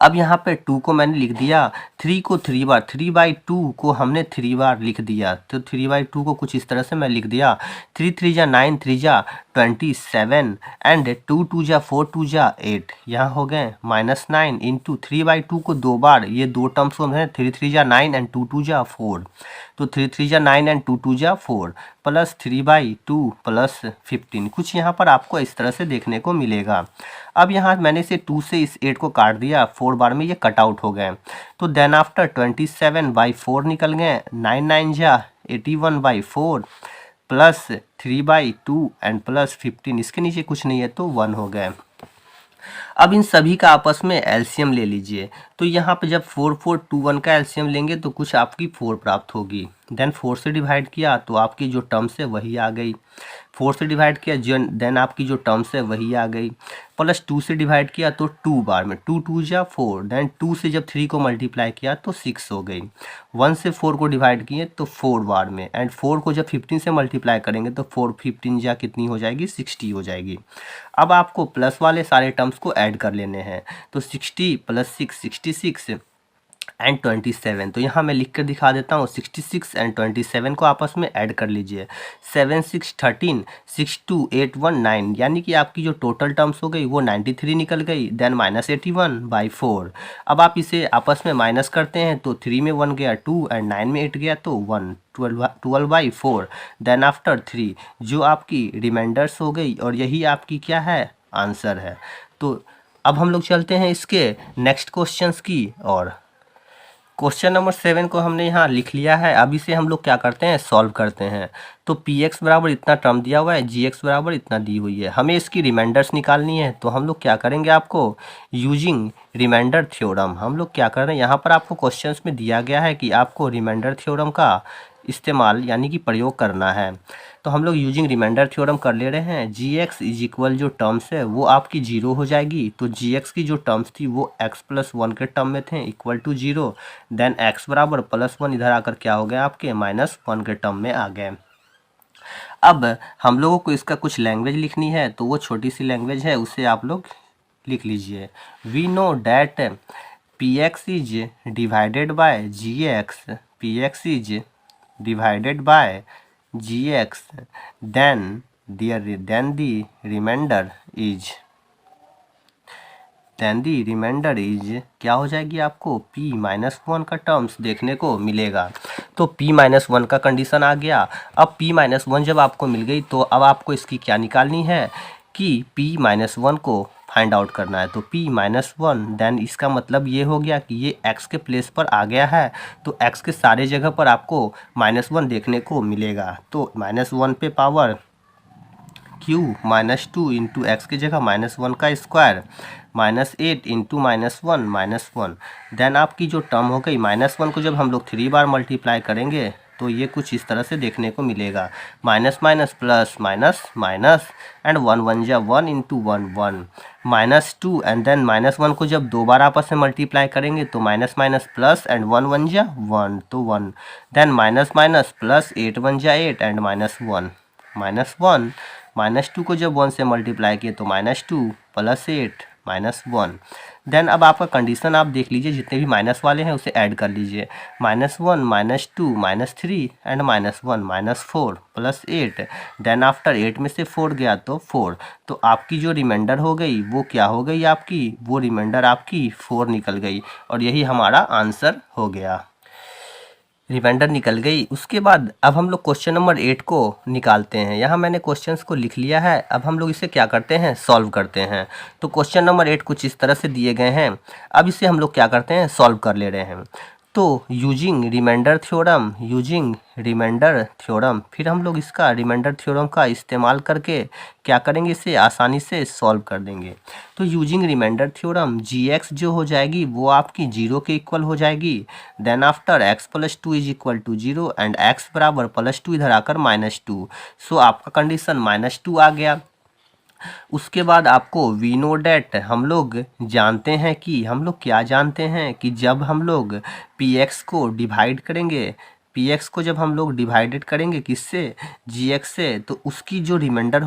अब यहाँ पे 2 को मैंने लिख दिया, 3 को 3 बार, 3/2 को हमने 3 बार लिख दिया। तो 3/2 को कुछ इस तरह से मैं लिख दिया, 3 3 जा 9, 3 जा 27, एंड 2 2 जा 4, 2 जा 8। यहाँ हो गए -9 इंटू 3/2 को 2 बार, ये दो टर्म्स को है, 3 3 जा 9 एंड 2 2 जा 4। तो 3 3 जा 9 एंड 2 2 जा 4, प्लस 3/2 प्लस 15। कुछ यहाँ पर आपको इस तरह से देखने को मिलेगा। अब यहाँ मैंने इसे 2 से इस 8 को काट दिया, 4 बार में ये कट आउट हो गए। तो देन आफ्टर 27/4 निकल गए, 9 9 जा 81/4 प्लस 3/2 एंड प्लस 15। इसके नीचे कुछ नहीं है तो 1 हो गए। अब इन सभी का आपस में एलसीएम ले लीजिए। तो यहाँ पे जब 4 4 2 1 का एलसीएम लेंगे तो कुछ आपकी 4 प्राप्त होगी। देन 4 से डिवाइड किया तो आपकी जो टर्म्स है वही आ गई। 4 से डिवाइड किया देन आपकी जो टर्म्स है वही आ गई। प्लस 2 से डिवाइड किया तो 2 बार में, 2 2 जा 4, देन 2 से जब 3 को मल्टीप्लाई किया तो 6 हो गई। 1 से 4 को डिवाइड किए तो 4 बार में, एंड 4 को जब 15 से मल्टीप्लाई करेंगे तो 4 15 जा कितनी हो जाएगी, 60 हो जाएगी। अब आपको प्लस वाले सारे टर्म्स को ऐड कर लेने हैं। तो 60 प्लस 6 66 एंड 27। तो यहाँ मैं लिख कर दिखा देता हूँ, 66 एंड 27 को आपस में ऐड कर लीजिए। 7 6 13 6 2 8 1 9, यानी कि आपकी जो टोटल टर्म्स हो गई वो 93 निकल गई। देन -81/4। अब आप इसे आपस में माइनस करते हैं तो 3 में 1 गया 2 एंड 9 में 8 गया तो 1, 12/4। देन आफ्टर 3 जो आपकी रिमाइंडर्स हो गई, और यही आपकी क्या है, आंसर है। तो अब हम लोग चलते हैं इसके नेक्स्ट क्वेश्चंस की और। क्वेश्चन नंबर 7 को हमने यहाँ लिख लिया है। अब इसे हम लोग क्या करते हैं, सॉल्व करते हैं। तो px बराबर इतना टर्म दिया हुआ है, gx बराबर इतना दी हुई है, हमें इसकी रिमाइंडर्स निकालनी है। तो हम लोग क्या करेंगे, आपको यूजिंग रिमाइंडर थ्योरम हम लोग क्या कर रहे हैं, यहाँ पर आपको क्वेश्चंस में दिया गया है कि आपको रिमाइंडर थ्योरम का इस्तेमाल यानी कि प्रयोग करना है। तो हम लोग यूजिंग रिमाइंडर थ्योरम कर ले रहे हैं। जी एक्स इज इक्वल जो टर्म्स है वो आपकी 0 हो जाएगी। तो जी एक्स की जो टर्म्स थी वो x + 1 के टर्म में थे, इक्वल टू 0। देन x बराबर +1 इधर आकर क्या हो गया आपके, -1 के टर्म में आ गए। अब हम लोगों को इसका कुछ लैंग्वेज लिखनी है, तो वो छोटी सी लैंग्वेज है, उसे आप लोग लिख लीजिए। We know that px is divided by gx, px is divided by gx, then the remainder is क्या हो जाएगी, आपको p-1 का टर्म्स देखने को मिलेगा। तो p-1 का कंडीशन आ गया। अब p-1 जब आपको मिल गई तो अब आपको इसकी क्या निकालनी है कि p-1 को फाइंड आउट करना है। तो p-1 देन इसका मतलब ये हो गया कि ये x के प्लेस पर आ गया है, तो x के सारे जगह पर आपको -1 देखने को मिलेगा। तो -1 पे पावर q -2 इंटू एक्स की जगह -1 का स्क्वायर -8 इंटू -1 देन आपकी जो टर्म हो गई -1 को जब हम लोग 3 बार मल्टीप्लाई करेंगे तो ये कुछ इस तरह से देखने को मिलेगा, minus minus plus minus minus and 1 1 जा 1 इंटू 1 1 -2 एंड देन -1 को जब 2 बार आपस में मल्टीप्लाई करेंगे तो माइनस माइनस प्लस एंड 1 1 जा 1 तो 1 देन माइनस माइनस प्लस 8 1 जा 8 एंड -1 -1 -2 को जब 1 से मल्टीप्लाई किए तो -2 प्लस 8 -1 देन अब आपका कंडीशन आप देख लीजिए, जितने भी माइनस वाले हैं उसे ऐड कर लीजिए, -1 -2 -3 एंड -1 -4 प्लस 8 देन आफ्टर 8 में से 4 गया तो 4, तो आपकी जो रिमाइंडर हो गई वो क्या हो गई आपकी, वो रिमाइंडर आपकी 4 निकल गई और यही हमारा आंसर हो गया, रिमाइंडर निकल गई। उसके बाद अब हम लोग क्वेश्चन नंबर 8 को निकालते हैं। यहाँ मैंने क्वेश्चंस को लिख लिया है, अब हम लोग इसे क्या करते हैं, सॉल्व करते हैं। तो क्वेश्चन नंबर 8 कुछ इस तरह से दिए गए हैं, अब इसे हम लोग क्या करते हैं, सॉल्व कर ले रहे हैं। तो यूजिंग रिमाइंडर थ्योरम फिर हम लोग इसका रिमाइंडर थ्योरम का इस्तेमाल करके क्या करेंगे, इसे आसानी से सॉल्व कर देंगे। तो यूजिंग रिमाइंडर थ्योरम gx जो हो जाएगी वो आपकी 0 के इक्वल हो जाएगी, then after x + 2 is equal to 0 and x बराबर +2 इधर आकर -2, सो आपका कंडीशन -2 आ गया। उसके बाद आपको वी नो डैट हम लोग जानते हैं कि हम लोग क्या जानते हैं कि जब हम लोग px को डिवाइड करेंगे, px को जब हम लोग डिवाइडेड करेंगे किससे, gx से, तो उसकी जो रिमाइंडर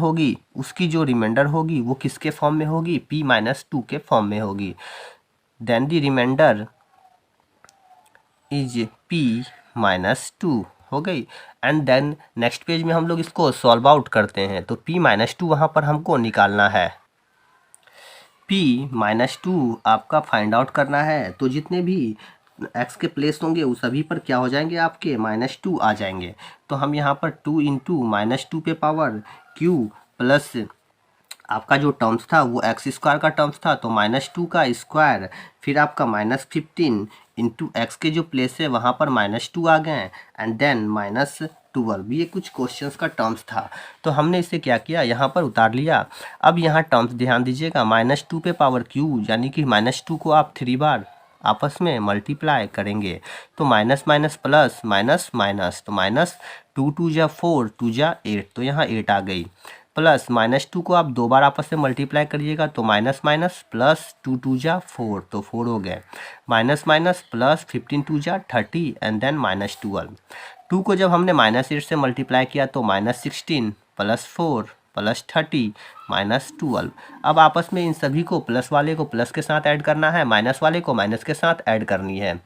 होगी वो किसके फॉर्म में होगी, p-2 के फॉर्म में होगी। Then the reminder is p-2 हो गई एंड देन नेक्स्ट पेज में हम लोग इसको सॉल्व आउट करते हैं। तो p-2 वहाँ पर हमको निकालना है, p-2 आपका फाइंड आउट करना है। तो जितने भी x के प्लेस होंगे उस सभी पर क्या हो जाएंगे, आपके -2 आ जाएंगे। तो हम यहाँ पर 2 इंटू -2 पे पावर q प्लस आपका जो टर्म्स था वो x² का टर्म्स था, तो -2 का स्क्वायर, फिर आपका -15 इंटू एक्स के जो प्लेस है वहाँ पर -2 आ गए एंड देन -12, ये कुछ क्वेश्चंस का टर्म्स था। तो हमने इसे क्या किया, यहाँ पर उतार लिया। अब यहाँ टर्म्स ध्यान दीजिएगा, -2 पे पावर q यानी कि -2 को आप 3 बार आपस में मल्टीप्लाई करेंगे तो minus minus plus minus minus, तो -2 2 जा 4 2 जा 8, तो यहाँ 8 आ गई, प्लस -2 को आप 2 बार आपस में मल्टीप्लाई करिएगा तो माइनस माइनस प्लस 2 2 जा 4, तो 4 हो गए, माइनस माइनस प्लस 15 2 जा 30 एंड देन -12। 2 को जब हमने -8 से मल्टीप्लाई किया तो -16 प्लस 4 प्लस 30 -12। अब आपस में इन सभी को प्लस वाले को प्लस के साथ ऐड करना है, माइनस वाले को माइनस के साथ ऐड करनी है।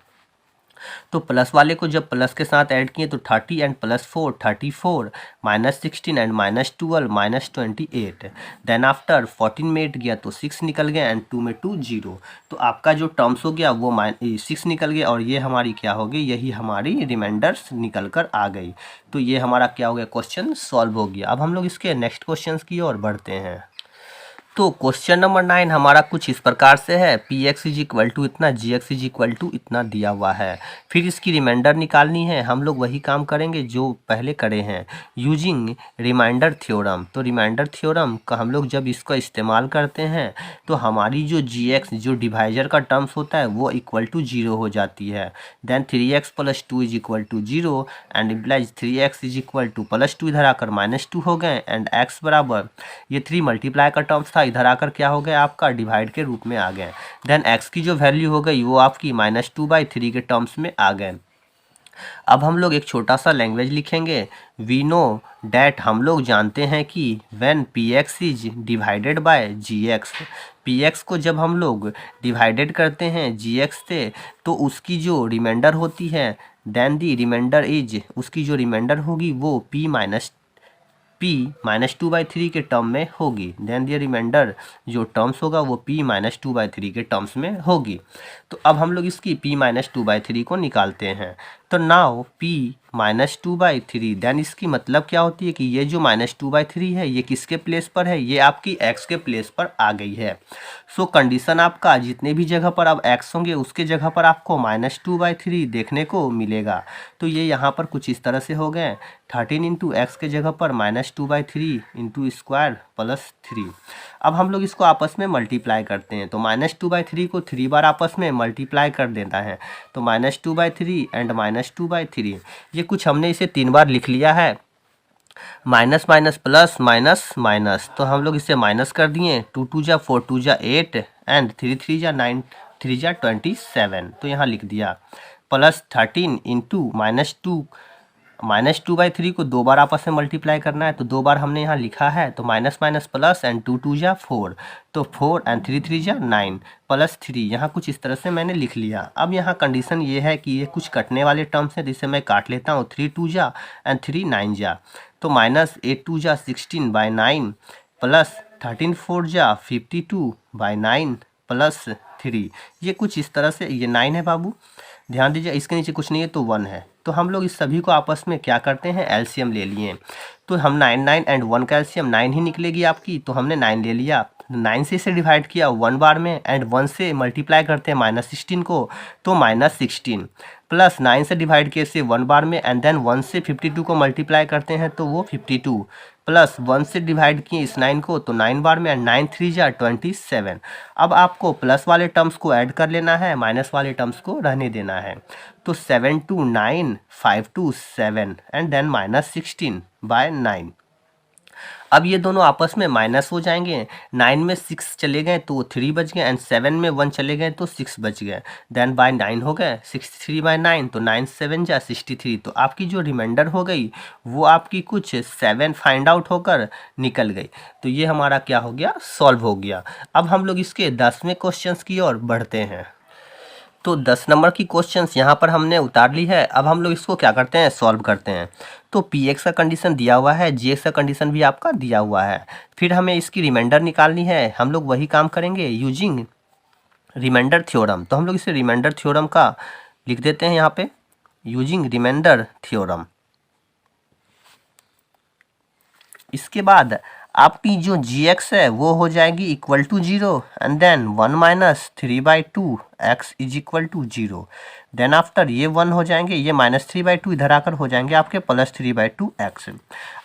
तो प्लस वाले को जब प्लस के साथ ऐड किए तो 30 and plus 4 34, -16 and -12 -28, then after 14 में 8 गया तो 6 निकल गया एंड 2 में 2 0, तो आपका जो टर्म्स हो गया वो 6 निकल गया और ये हमारी क्या हो गई, यही हमारी रिमाइंडर्स निकल कर आ गई। तो ये हमारा क्या हो गया, क्वेश्चन सॉल्व हो गया। अब हम लोग इसके नेक्स्ट क्वेश्चन की ओर बढ़ते हैं। तो क्वेश्चन नंबर 9 हमारा कुछ इस प्रकार से है, px इज इक्वल टू इतना, gx इज इक्वल टू इतना दिया हुआ है। फिर इसकी रिमाइंडर निकालनी है, हम लोग वही काम करेंगे जो पहले करे हैं, यूजिंग रिमाइंडर थ्योरम। तो रिमाइंडर थ्योरम का हम लोग जब इसका इस्तेमाल करते हैं तो हमारी जो gx जो डिवाइजर का टर्म्स होता है वो इक्वल टू 0 हो जाती है। Then 3x + 2 is equal to 0 and implies 3x is equal to +2 इधर आकर -2 हो गए एंड x बराबर ये 3 मल्टीप्लाई का टर्म्स था, इधर आकर क्या हो गया आपका डिवाइड के रूप में आ गए। देन x की जो वैल्यू हो गई वो आपकी -2/3 के टर्म्स में आ गए। अब हम लोग एक छोटा सा लैंग्वेज लिखेंगे, वी नो डैट हम लोग जानते हैं कि when px is divided by gx, px को जब हम लोग डिवाइडेड करते हैं gx से तो उसकी जो रिमाइंडर होती है, देन दी रिमाइंडर इज, उसकी जो रिमाइंडर होगी वो p-2/3 के टर्म में होगी। देन द रिमाइंडर जो टर्म्स होगा वो p-2/3 के टर्म्स में होगी। तो अब हम लोग इसकी p-2/3 को निकालते हैं। तो नाउ p -2/3। देन इसकी मतलब क्या होती है कि ये जो -2/3 है ये किसके प्लेस पर है, ये आपकी x के प्लेस पर आ गई है। सो कंडीशन आपका जितने भी जगह पर अब x होंगे उसके जगह पर आपको -2/3 देखने को मिलेगा। तो ये यहाँ पर कुछ इस तरह से हो गए, 13 इंटू एक्स के जगह पर -2/3 इंटू स्क्वायर प्लस 3। अब हम लोग इसको आपस में मल्टीप्लाई करते हैं, तो -2/3 को 3 बार आपस में मल्टीप्लाई कर देता है, तो -2/3 एंड -2/3। ये कुछ हमने इसे 3 बार लिख लिया है, minus minus plus minus minus, तो हम लोग इसे माइनस कर दिए। 2 2 जा 4 2 जा 8 एंड 3 3 जा 9 3 जा 27, तो यहाँ लिख दिया प्लस 13 इंटू -2/3 को 2 बार आपस में मल्टीप्लाई करना है, तो 2 बार हमने यहाँ लिखा है, तो माइनस माइनस प्लस एंड 2 2 जा 4, तो 4 एंड 3 3 जा 9 प्लस 3, यहाँ कुछ इस तरह से मैंने लिख लिया। अब यहाँ कंडीशन ये है कि ये कुछ कटने वाले टर्म्स हैं, जिसे मैं काट लेता हूँ। 3 2 जा एंड 3 9 जा, तो -8 2 जा 16/9 प्लस 13 4 जा 52/9 प्लस 3। ये कुछ इस तरह से, ये 9 है बाबू, ध्यान दीजिए इसके नीचे कुछ नहीं है तो 1 है। तो हम लोग इस सभी को आपस में क्या करते हैं, एलसीएम ले लिए। तो हम 9 9 एंड 1 का एलसीएम 9 ही निकलेगी आपकी, तो हमने 9 ले लिया। 9 से इसे डिवाइड किया 1 बार में एंड 1 से मल्टीप्लाई करते हैं -16 को, तो -16 प्लस 9 से डिवाइड किए इसे 1 बार में एंड देन 1 से 52 को मल्टीप्लाई करते हैं तो वो 52 प्लस 1 से डिवाइड किए इस 9 को, तो 9 बार में एंड 9 3 जा 27। अब आपको प्लस वाले टर्म्स को ऐड कर लेना है, माइनस वाले टर्म्स को रहने देना है। तो 7 2 9 5 2 7 एंड देन -16/9। अब ये दोनों आपस में माइनस हो जाएंगे। 9 में 6 चले गए तो 3 बच गए एंड 7 में 1 चले गए तो 6 बच गए, देन बाय 9 हो गए 63/9, तो 9 7 जा 63। तो आपकी जो रिमाइंडर हो गई वो आपकी कुछ 7 फाइंड आउट होकर निकल गई। तो ये हमारा क्या हो गया, सॉल्व हो गया। अब हम लोग इसके 10वें क्वेश्चन की ओर बढ़ते हैं। तो 10 नंबर की क्वेश्चंस यहाँ पर हमने उतार ली है। अब हम लोग इसको क्या करते हैं, सॉल्व करते हैं। तो Px का कंडीशन दिया हुआ है, Gx का कंडीशन भी आपका दिया हुआ है, फिर हमें इसकी रिमाइंडर निकालनी है। हम लोग वही काम करेंगे यूजिंग रिमाइंडर थ्योरम। तो हम लोग इसे रिमाइंडर थ्योरम का लिख देते हैं यहाँ पे, यूजिंग रिमाइंडर थ्योरम। इसके बाद आपकी जो Gx है वो हो जाएगी equal to 0 and then 1 minus 3/2 x is equal to 0। Then after ये 1 हो जाएंगे, ये -3/2 इधर आकर हो जाएंगे आपके +3/2 x।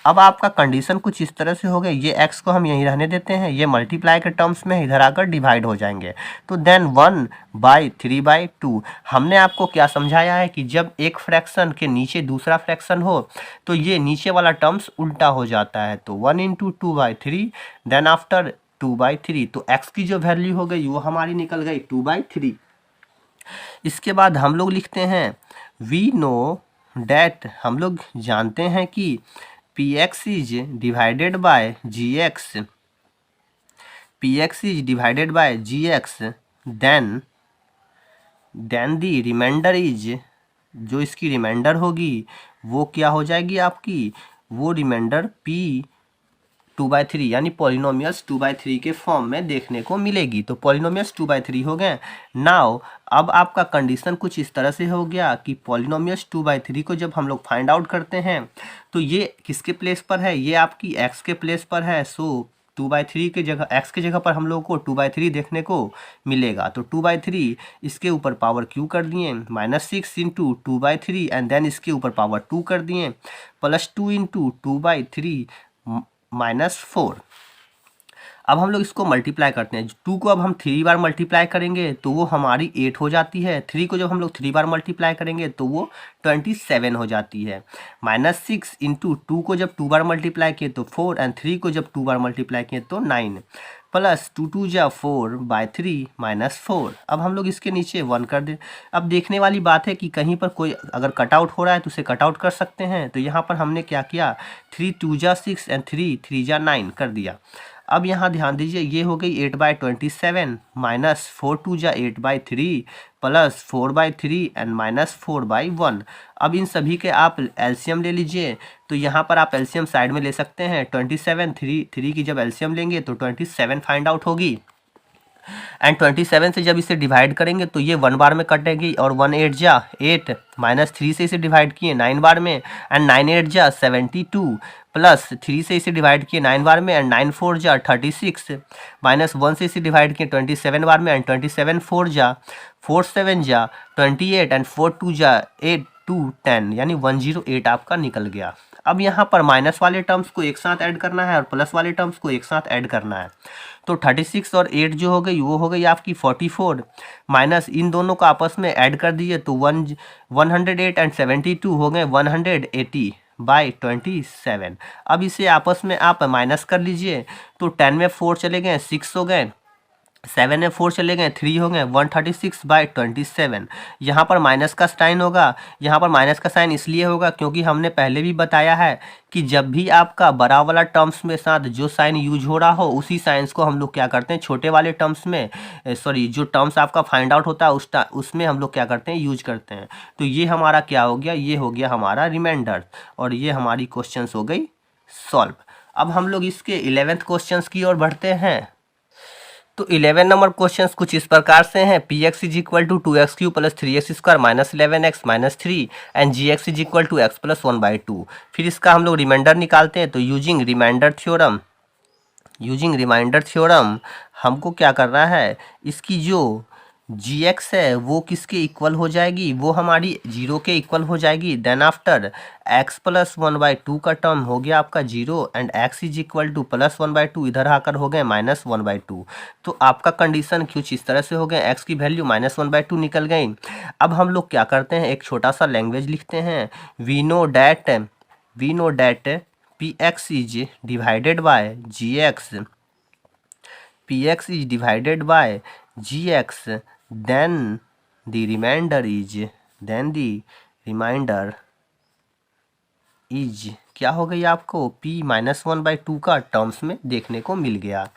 अब आपका कंडीशन कुछ इस तरह से हो गई, ये x को हम यहीं रहने देते हैं, ये मल्टीप्लाई के टर्म्स में इधर आकर डिवाइड हो जाएंगे। तो देन 1/3/2। हमने आपको क्या समझाया है कि जब एक फ्रैक्शन के नीचे दूसरा फ्रैक्शन हो तो ये नीचे वाला टर्म्स उल्टा हो जाता है। तो 1 × 2/3 देन आफ्टर 2/3, तो x की जो वैल्यू हो गई वो हमारी निकल गई 2/3। इसके बाद हम लोग लिखते हैं वी नो डैट, हम लोग जानते हैं कि Px is divided by Gx, Px is divided by Gx, then the remainder is, जो इसकी रिमाइंडर होगी वो क्या हो जाएगी आपकी, वो रिमाइंडर P2/3 यानी पॉलिनोमियल्स 2/3 के फॉर्म में देखने को मिलेगी। तो पॉलिनोमियल्स 2/3 हो गए। नाउ अब आपका कंडीशन कुछ इस तरह से हो गया कि पॉलिनोमियल्स 2/3 को जब हम लोग फाइंड आउट करते हैं तो ये किसके प्लेस पर है, ये आपकी x के प्लेस पर है। सो 2/3 के जगह, x के जगह पर हम लोग को 2/3 देखने को मिलेगा। तो 2/3 इसके ऊपर पावर q कर दिए, -6 × 2/3 एंड देन इसके ऊपर पावर 2 कर दिए, +2 × 2/3 -4। अब हम लोग इसको मल्टीप्लाई करते हैं। 2 को अब हम 3 बार मल्टीप्लाई करेंगे तो वो हमारी 8 हो जाती है। 3 को जब हम लोग 3 बार मल्टीप्लाई करेंगे तो वो 27 हो जाती है। -6 × 2 को जब 2 बार मल्टीप्लाई किए तो 4 एंड 3 को जब 2 बार मल्टीप्लाई किए तो 9, प्लस 2 2 जा 4/3 -4। अब हम लोग इसके नीचे 1 कर दें। अब देखने वाली बात है कि कहीं पर कोई अगर कटआउट हो रहा है तो उसे कटआउट कर सकते हैं। तो यहाँ पर हमने क्या किया, 3 2 जा 6 एंड 3 3 जा 9 कर दिया। अब यहाँ ध्यान दीजिए, ये हो गई 8/27 -4 2 जा 8/3 प्लस 4/3 एंड -4/1। अब इन सभी के आप एलसीएम ले लीजिए। तो यहाँ पर आप एलसीएम साइड में ले सकते हैं। 27 3 की जब एलसीएम लेंगे तो 27 फाइंड आउट होगी। एंड 27 से जब इसे डिवाइड करेंगे तो ये 1 बार में कटेगी और 1 8 जा 8 -3 से इसे डिवाइड किए 9 बार में एंड 9 8 जा 72 प्लस 3 से इसे डिवाइड किए 9 बार में एंड 9 4 जा 36 -1 से इसे डिवाइड किए 27 बार में एंड 27 4 जा 4 7 जा 28 एंड 4 2 जा 8 2 10 यानी 108 आपका निकल गया। अब यहाँ पर माइनस वाले टर्म्स को एक साथ ऐड करना है और प्लस वाले टर्म्स को एक साथ ऐड करना है। तो 36 और 8 जो हो गई वो हो गई आपकी 44 माइनस इन दोनों को आपस में ऐड कर दिए तो 108 एंड 72 हो गए 180/27। अब इसे आपस में आप माइनस कर लीजिए तो 10 में 4 चले गए 6 हो गए, 7 में 4 चले गए 3 हो गए 136/27। यहाँ पर माइनस का साइन होगा। यहाँ पर माइनस का साइन इसलिए होगा क्योंकि हमने पहले भी बताया है कि जब भी आपका बड़ा वाला टर्म्स में साथ जो साइन यूज हो रहा हो उसी साइंस को हम लोग क्या करते हैं छोटे वाले टर्म्स में सॉरी जो टर्म्स आपका फाइंड आउट होता है उसमें हम लोग क्या करते हैं यूज करते हैं। तो ये हमारा क्या हो गया, ये हो गया हमारा रिमाइंडर और ये हमारी क्वेश्चंस हो गई सॉल्व। अब हम लोग इसके 11th क्वेश्चंस की ओर बढ़ते हैं। तो 11 नंबर क्वेश्चन कुछ इस प्रकार से हैं। P X is equal to 2x³ plus 3x square minus 11x minus 3 and G x is equal to x plus 1/2। फिर इसका हम लोग रिमाइंडर निकालते हैं। तो यूजिंग रिमाइंडर थ्योरम हमको क्या करना है, इसकी जो gx है वो किसके इक्वल हो जाएगी, वो हमारी 0 के इक्वल हो जाएगी। देन आफ्टर x प्लस 1/2 का टर्म हो गया आपका 0 and x is equal two plus 1/2 इधर आकर हो गए माइनस 1/2। तो आपका कंडीशन कुछ इस तरह से हो गए, x की वैल्यू -1/2 निकल गई। अब हम लोग क्या करते हैं, एक छोटा सा लैंग्वेज लिखते हैं। We know that P X is divided by G X, px is divided by gx, then the remainder is क्या हो गई आपको p -1/2 का टर्म्स में देखने को मिल गया।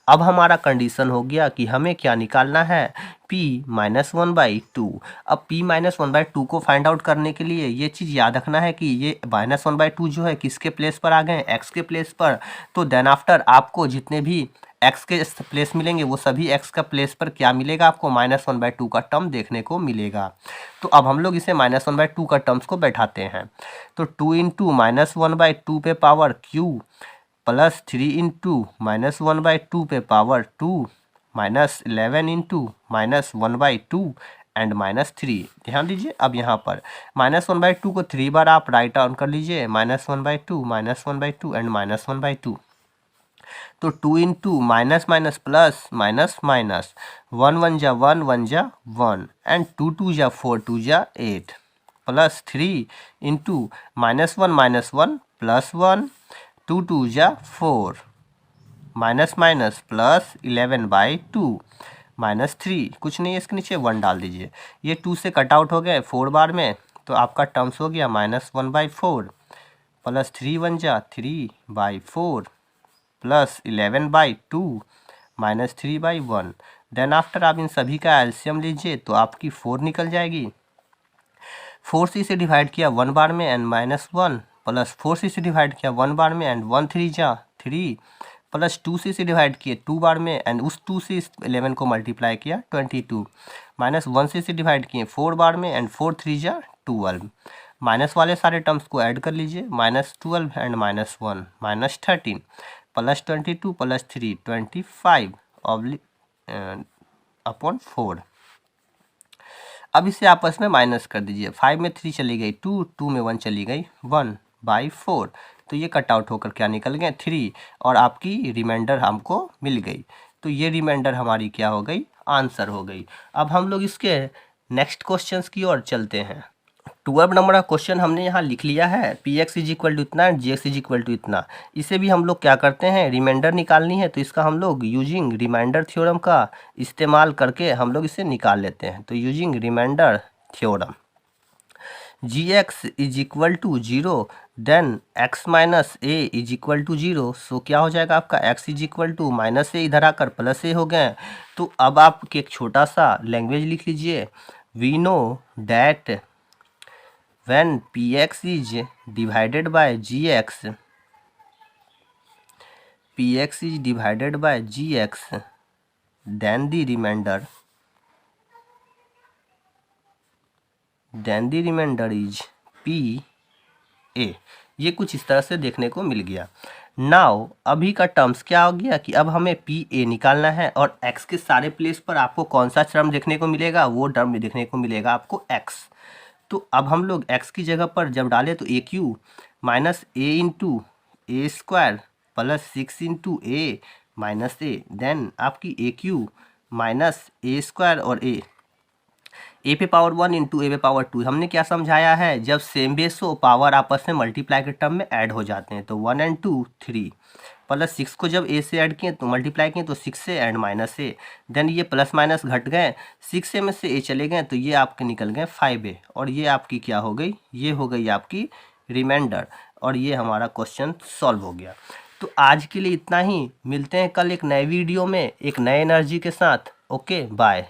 अब हमारा कंडीशन हो गया कि हमें क्या निकालना है, p -1/2। अब p -1/2 को फाइंड आउट करने के लिए ये चीज़ याद रखना है कि ये -1/2 जो है किसके प्लेस पर आ गए, x के प्लेस पर। तो देन आफ्टर आपको जितने भी x के प्लेस मिलेंगे वो सभी x का प्लेस पर क्या मिलेगा, आपको -1/2 का टर्म देखने को मिलेगा। तो अब हम लोग इसे -1/2 का टर्म्स को बैठाते हैं। तो 2 इंटू -1/2 पे पावर q प्लस 3 इंटू -1/2 पे पावर 2 माइनस 11 इंटू -1/2 एंड -3। ध्यान दीजिए अब यहाँ पर -1/2 को 3 बार आप राइट डाउन कर लीजिए, -1/2 -1/2 एंड -1/2। तो 2 into minus minus plus minus minus 1 1 जा 1 1 जा 1 एंड 2 2 जा 4 2 जा 8 प्लस 3 इंटू -1 प्लस 1 2 2 जा 4 माइनस माइनस प्लस 11/2 -3 कुछ नहीं है इसके नीचे 1 डाल दीजिए। ये 2 से कट आउट हो गए 4 बार में, तो आपका टर्म्स हो गया -1/4 प्लस 3 1 जा 3/4 प्लस 11/2 -3/1। देन आफ्टर आप इन सभी का एलसीएम लीजिए तो आपकी 4 निकल जाएगी। 4 से इसे डिवाइड किया 1 बार में एंड -1 प्लस 4 से इसे डिवाइड किया 1 बार में एंड 1 3 जा 3 प्लस 2 से इसे डिवाइड किए 2 बार में एंड उस 2 से इस 11 को मल्टीप्लाई किया 22 -1 से इसे डिवाइड किए 4 बार में एंड 4 3 जा 12। माइनस वाले सारे टर्म्स को ऐड कर लीजिए, -12 एंड -1 -13 प्लस 22 प्लस 3 25 अपॉन 4। अब इसे आपस में माइनस कर दीजिए, 5 में 3 चली गई 2, 2 में 1 चली गई 1/4। तो ये कट आउट होकर क्या निकल गए 3 और आपकी रिमाइंडर हमको मिल गई। तो ये रिमाइंडर हमारी क्या हो गई, आंसर हो गई। अब हम लोग इसके नेक्स्ट क्वेश्चंस की ओर चलते हैं। 12 नंबर का क्वेश्चन हमने यहाँ लिख लिया है, P X is equal to इतना, G x is equal to इतना। इसे भी हम लोग क्या करते हैं, रिमाइंडर निकालनी है तो इसका हम लोग यूजिंग रिमाइंडर थ्योरम का इस्तेमाल करके हम लोग इसे निकाल लेते हैं। तो using remainder theorem g x is equal to 0 then x minus a is equal to 0। So क्या हो जाएगा आपका x is equal to minus a इधर आकर प्लस ए हो गए। तो अब आप एक छोटा सा लैंग्वेज लिख लीजिए, we know that when px is divided by gx, px is divided by gx then the remainder is P A. ये कुछ इस तरह से देखने को मिल गया। नाउ अभी का टर्म्स क्या हो गया कि अब हमें पी ए निकालना है और एक्स के सारे प्लेस पर आपको कौन सा टर्म देखने को मिलेगा, वो टर्म देखने को मिलेगा आपको एक्स। तो अब हम लोग एक्स की जगह पर जब डालें तो ए क्यू माइनस ए इंटू ए स्क्वायर प्लस 6 इंटू ए माइनस ए, देन आपकी ए क्यू माइनस ए स्क्वायर और ए पे पावर 1 इंटू ए पे पावर 2। हमने क्या समझाया है, जब सेम बेस हो पावर आपस में मल्टीप्लाई के टर्म में ऐड हो जाते हैं। तो 1 and 2 3 प्लस 6 को जब ए से ऐड किए तो मल्टीप्लाई किए तो 6 से एंड माइनस ए, देन ये प्लस माइनस घट गए, 6 ए में से ए चले गए तो ये आपके निकल गए 5a और ये आपकी क्या हो गई, ये हो गई आपकी रिमाइंडर और ये हमारा क्वेश्चन सॉल्व हो गया। तो आज के लिए इतना ही, मिलते हैं कल एक नए वीडियो में एक नए एनर्जी के साथ। Okay bye.